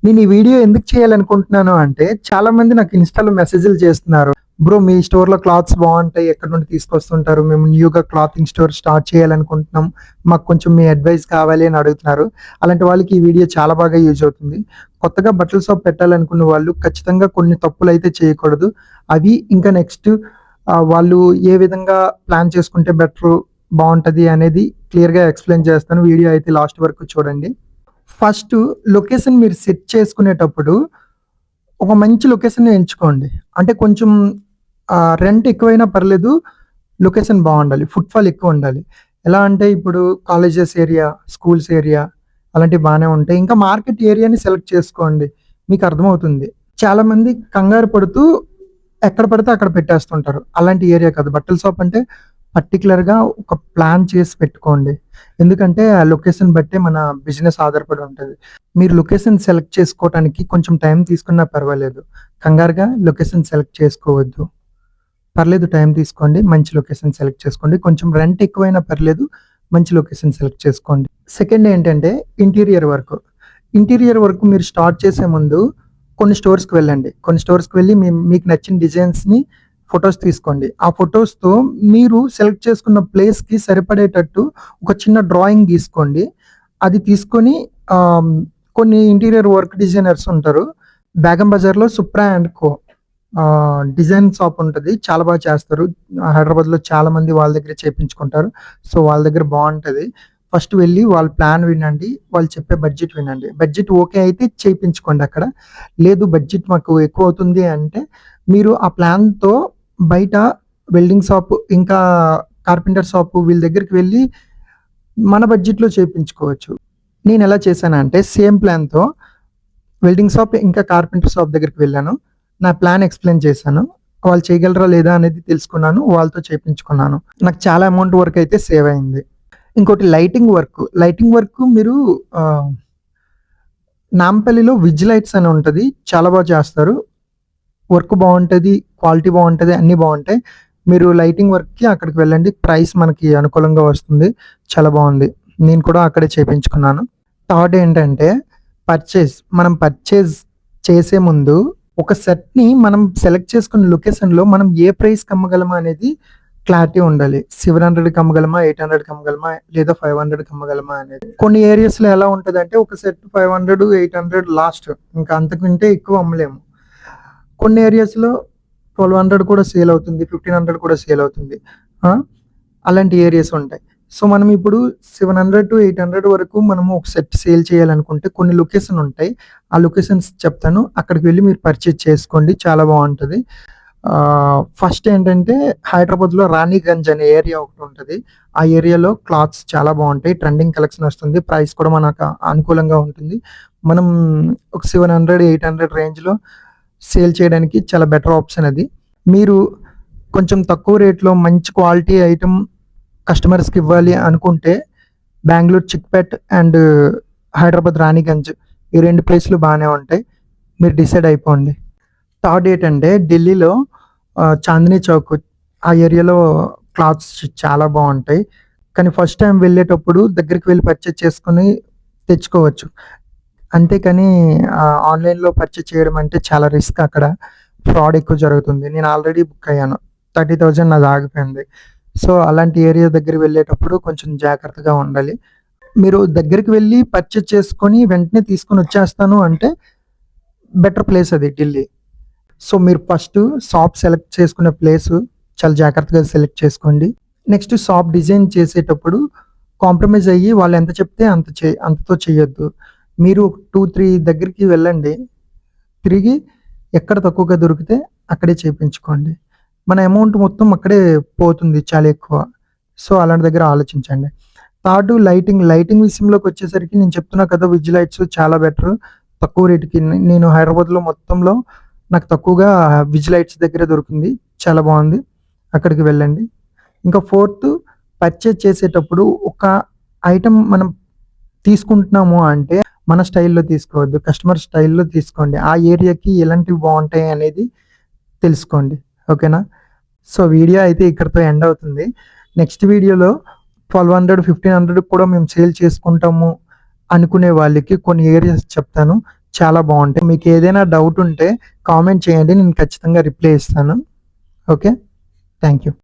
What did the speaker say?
నేను ఈ వీడియో ఎందుకు చేయాలనుకుంటున్నాను అంటే, చాలా మంది నాకు ఇన్‌స్టాలో మెసేజ్‌లు చేస్తున్నారు. బ్రో మీ స్టోర్‌లో క్లాత్స్ బావుంటాయి. ఎక్కడి నుండి తీసుకొస్తుంటారు? మేము న్యూగా క్లాతింగ్ స్టోర్ స్టార్ట్ చేయాలనుకుంటున్నాం. మాకు కొంచెం మీ అడ్వైస్ కావాలి అని అడుగుతున్నారు. అలాంటి వాళ్ళకి ఈ వీడియో చాలా బాగా యూజ్ అవుతుంది. కొత్తగా బట్టల షాప్ పెట్టాలనుకున్న వాళ్ళు ఖచ్చితంగా కొన్ని తప్పులైతే చేయకూడదు. అవి ఇంకా నెక్స్ట్ వాళ్ళు ఏ విధంగా ప్లాన్ చేసుకుంటే బావుంటది అనేది క్లియర్‌గా ఎక్స్‌ప్లెయిన్ చేస్తాను. వీడియో అయితే లాస్ట్ వరకు చూడండి. ఫస్ట్ లొకేషన్ మీరు సెట్ చేసుకునేటప్పుడు ఒక మంచి లొకేషన్‌ని ఎంచుకోండి. అంటే కొంచెం రెంట్ ఎక్కువైనా పర్లేదు. లొకేషన్ బావుండాలి. ఫుట్‌ఫాల్ ఎక్కువుండాలి. ఎలా అంటే ఇప్పుడు కాలేజెస్ ఏరియా, స్కూల్స్ ఏరియా అలాంటివి బానే ఉంటాయి. ఇంకా మార్కెట్ ఏరియాని సెలెక్ట్ చేసుకోండి. మీకు అర్థమవుతుంది. చాలామంది కంగారు పడుతూ ఎక్కడ పడితే అక్కడ పెట్టేస్తుంటారు. అలాంటి ఏరియా కాదు. బట్టల షాప్ అంటే పర్టిక్యులర్‌గా ఒక ప్లాన్ చేసి పెట్టుకోండి. ఎందుకంటే ఆ లొకేషన్ బట్టే మన బిజినెస్ ఆధారపడి ఉంటది. మీరు లొకేషన్ సెలెక్ట్ చేసుకోవటానికి కొంచెం టైం తీసుకున్నా పర్వాలేదు. కంగారుగా లొకేషన్ సెలెక్ట్ చేసుకోవద్దు. పర్లేదు టైం తీసుకోండి. మంచి లొకేషన్ సెలెక్ట్ చేసుకోండి. కొంచెం రెంట్ ఎక్కువైనా పర్లేదు. మంచి లొకేషన్ సెలెక్ట్ చేసుకోండి. సెకండ్ ఏంటంటే ఇంటీరియర్ వర్క్. ఇంటీరియర్ వర్క్ మీరు స్టార్ట్ చేసే ముందు కొన్ని స్టోర్స్‌కి వెళ్ళండి. కొన్ని స్టోర్స్‌కి వెళ్లి మీకు నచ్చిన డిజైన్స్‌ని ఫోటోస్ తీసుకోండి. ఆ ఫోటోస్‌తో మీరు సెలెక్ట్ చేసుకున్న ప్లేస్‌కి సరిపడేటట్టు ఒక చిన్న డ్రాయింగ్ గీసుకోండి. అది తీసుకొని ఆహ్, కొన్ని ఇంటీరియర్ వర్క్ డిజైనర్స్ ఉంటారు. బేగం బజార్‌లో Supra and co design shop ఉంటది. చాలా బాగా చేస్తారు. హైదరాబాద్‌లో చాలా మంది వాళ్ళ దగ్గరే చేపించుకుంటారు. సో, వాళ్ళ దగ్గర బావుంటది. ఫస్ట్ వెళ్లి వాళ్ళ ప్లాన్ వినండి. వాళ్ళు చెప్పే బడ్జెట్ వినండి. బడ్జెట్ ఓకే అయితే చేపించుకోండి అక్కడ. లేదు బడ్జెట్ మాకు ఎక్కువవుతుంది అంటే, మీరు ఆ ప్లాన్‌తో బయట వెల్డింగ్ షాప్, ఇంకా కార్పెంటర్ షాపు వీళ్ళ దగ్గరికి వెళ్లి మన బడ్జెట్‌లో చేపించుకోవచ్చు. నేనెలా చేశానంటే సేమ్ ప్లాన్‌తో వెల్డింగ్ షాప్, ఇంకా కార్పెంటర్ షాప్ దగ్గరికి వెళ్ళాను. నా ప్లాన్ ఎక్స్‌ప్లెయిన్ చేశాను. వాళ్ళు చేయగలరా లేదా అనేది తెలుసుకున్నాను. వాళ్ళతో చేపించుకున్నాను. నాకు చాలా అమౌంట్ వరకైతే సేవ్ అయింది. ఇంకోటి లైటింగ్ వర్క్. లైటింగ్ వర్క్ మీరు ఆహ్, నాంపల్లిలో విజ్ లైట్స్ అని ఉంటది. చాలా బాగా చేస్తారు. వర్క్ బావుంటది. క్వాలిటీ బావుంటది. అన్నీ బావుంటాయి. మీరు లైటింగ్ వర్క్‌కి అక్కడికి వెళ్ళండి. ప్రైస్ మనకి అనుకూలంగా వస్తుంది. చాలా బావుంది. నేను కూడా అక్కడే చేపించుకున్నాను. థర్డ్ ఏంటంటే మనం పర్చేజ్ చేసే ముందు ఒక సెట్‌ని మనం సెలెక్ట్ చేసుకున్న లొకేషన్‌లో మనం ఏ ప్రైస్‌కి అమ్మగలమా అనేది క్లారిటీ ఉండాలి. 700కి అమ్మగలమా? 800కి అమ్మగలమా? లేదా 500కి అమ్మగలమా అనేది. కొన్ని ఏరియాస్‌లో ఎలా ఉంటదంటే ఒక సెట్ 500, 800 లాస్ట్. ఇంకా అంతకంటే ఎక్కువ అమ్మలేము. కొన్ని ఏరియాస్‌లో 1200 కూడా సేల్ అవుతుంది. 1500 కూడా సేల్ అవుతుంది. ఆ! అలాంటి ఏరియాస్ ఉంటాయి. సో, మనం ఇప్పుడు 700-800 వరకు మనము ఒక సెట్ సేల్ చేయాలనుకుంటే కొన్ని లొకేషన్ ఉంటాయి. ఆ లొకేషన్స్ చెప్తాను. అక్కడికి వెళ్లి మీరు పర్చేజ్ చేసుకోండి. చాలా బావుంటది. ఫస్ట్ ఏంటంటే హైదరాబాద్‌లో రాణిగంజ్ అనే ఏరియా ఒకటుంటది. ఆ ఏరియాలో క్లాత్స్ చాలా బావుంటాయి. ట్రెండింగ్ కలెక్షన్ వస్తుంది. ప్రైస్ కూడా మనకు అనుకూలంగా ఉంటుంది. మనం ఒక 700, 800 రేంజ్‌లో సేల్ చేయడానికి చాలా బెటర్ ఆప్షన్ అది. మీరు కొంచెం తక్కువ రేట్‌లో మంచి క్వాలిటీ ఐటెమ్ కస్టమర్స్‌కి ఇవ్వాలి అనుకుంటే బెంగుళూరు చిక్‌పేట్ అండ్ హైదరాబాద్ రాణిగంజ్ ఈ 2 ప్లేస్‌లు బానే ఉంటాయి. మీరు డిసైడ్ అయిపోండి. థర్డ్ ఏంటంటే ఢిల్లీలో చాందినీ చౌక్ ఆ ఏరియాలో క్లాత్స్ చాలా బావుంటాయి. కానీ ఫస్ట్ టైమ్ వెళ్ళేటప్పుడు దగ్గరికి వెళ్లి పర్చేజ్ చేసుకొని తెచ్చుకోవచ్చు. అంతేకాని ఆన్‌లైన్‌లో పర్చేజ్ చేయడం అంటే చాలా రిస్క్ అక్కడ. ఫ్రాడ్ ఎక్కువ జరుగుతుంది. నేను ఆల్రెడీ బుక్ అయ్యాను. 30,000 నాది ఆగిపోయింది. సో, అలాంటి ఏరియా దగ్గర వెళ్ళేటప్పుడు కొంచెం జాగ్రత్తగా ఉండాలి. మీరు దగ్గరికి వెళ్లి పర్చేజ్ చేసుకొని వెంటనే తీసుకొనొచ్చేస్తాను అంటే బెటర్ ప్లేస్ అది ఢిల్లీ. సో, మీరు ఫస్టు షాప్ సెలెక్ట్ చేసుకునే ప్లేసు చాలా జాగ్రత్తగా సెలెక్ట్ చేసుకోండి. నెక్స్ట్ షాప్ డిజైన్ చేసేటప్పుడు కాంప్రమైజ్ అయ్యి వాళ్ళు ఎంత చెప్తే అంతతో చేయొద్దు. మీరు 2, 3 దగ్గరికి వెళ్ళండి. తిరిగి ఎక్కడ తక్కువగా దొరికితే అక్కడే చేపించుకోండి. మన అమౌంట్ మొత్తం అక్కడే పోతుంది చాలా ఎక్కువ. సో, అలాంటి దగ్గర ఆలోచించండి. థర్డ్ లైటింగ్ విషయంలోకొచ్చేసరికి నేను చెప్తున్నా కదా! విజ్ లైట్స్ చాలా బెటరు. తక్కువ రేట్‌కి నేను హైదరాబాద్‌లో మొత్తంలో నాకు తక్కువగా విజ్ లైట్స్ దగ్గరే దొరికింది. చాలా బావుంది. అక్కడికి వెళ్ళండి. ఇంకా ఫోర్త్ పర్చేజ్ చేసేటప్పుడు ఒక ఐటెమ్ మనం తీసుకుంటున్నాము అంటే మన స్టైల్‌లో తీసుకోవద్దు. కస్టమర్ స్టైల్‌లో తీసుకోండి. ఆ ఏరియాకి ఎలాంటివి బావుంటాయి అనేది తెలుసుకోండి. ఓకేనా? సో, వీడియో అయితే ఇక్కడితో ఎండ్ అవుతుంది. నెక్స్ట్ వీడియోలో 1200, 1500 కూడా మేము సేల్ చేసుకుంటాము అనుకునే వాళ్ళకి కొన్ని ఏరియాస్ చెప్తాను. చాలా బాగుంటాయి. మీకు ఏదైనా డౌట్ ఉంటే కామెంట్ చేయండి, నేను ఖచ్చితంగా రిప్లై ఇస్తాను. Okay, thank you.